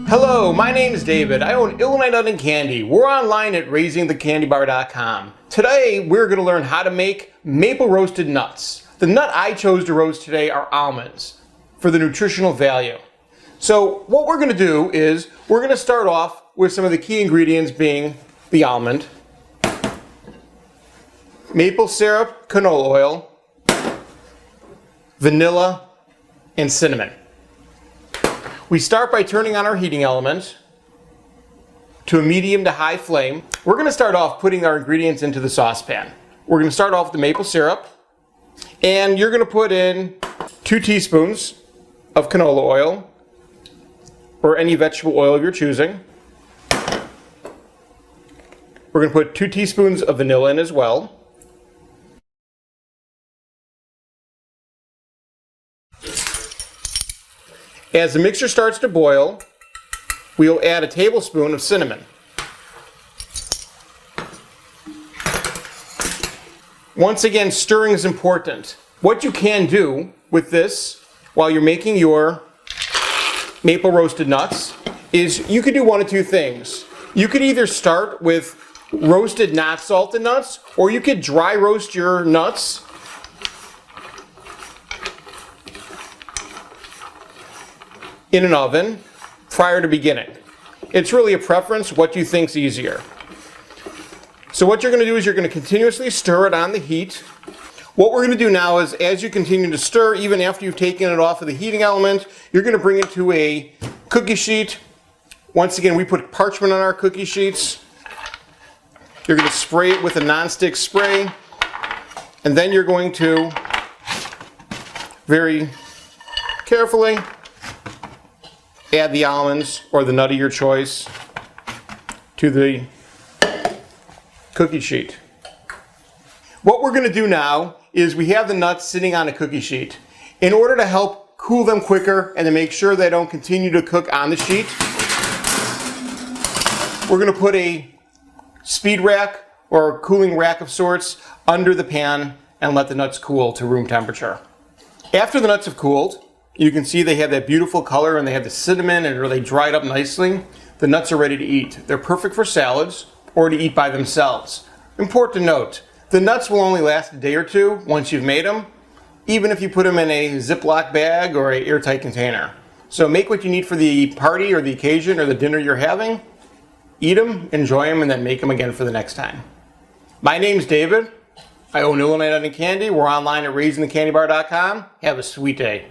Hello, my name is David. I own Illinois Nut and Candy. We're online at raisingthecandybar.com. Today, we're going to learn how to make maple roasted nuts. The nut I chose to roast today are almonds for the nutritional value. So what we're going to do is we're going to start off with some of the key ingredients being the almond, maple syrup, canola oil, vanilla, and cinnamon. We start by turning on our heating element to a medium to high flame. We're going to start off putting our ingredients into the saucepan. We're going to start off with the maple syrup, and you're going to put in 2 teaspoons of canola oil or any vegetable oil of your choosing. We're going to put 2 teaspoons of vanilla in as well. As the mixture starts to boil, we'll add a tablespoon of cinnamon. Once again, stirring is important. What you can do with this while you're making your maple roasted nuts is you could do one of 2 things. You could either start with roasted not salted nuts, or you could dry roast your nuts in an oven prior to beginning. It's really a preference, what you think's easier. So what you're going to do is you're going to continuously stir it on the heat. What we're going to do now is, as you continue to stir, even after you've taken it off of the heating element, you're going to bring it to a cookie sheet. Once again, we put parchment on our cookie sheets. You're going to spray it with a non-stick spray, and then you're going to very carefully add the almonds or the nut of your choice to the cookie sheet. What we're going to do now is we have the nuts sitting on a cookie sheet. In order to help cool them quicker and to make sure they don't continue to cook on the sheet, we're going to put a speed rack or a cooling rack of sorts under the pan and let the nuts cool to room temperature. After the nuts have cooled, you can see they have that beautiful color and they have the cinnamon and really dried up nicely. The nuts are ready to eat. They're perfect for salads or to eat by themselves. Important note, the nuts will only last a day or 2 once you've made them, even if you put them in a Ziploc bag or an airtight container. So make what you need for the party or the occasion or the dinner you're having. Eat them, enjoy them, and then make them again for the next time. My name's David. I own Illinois Nut and Candy. We're online at raisingthecandybar.com. Have a sweet day.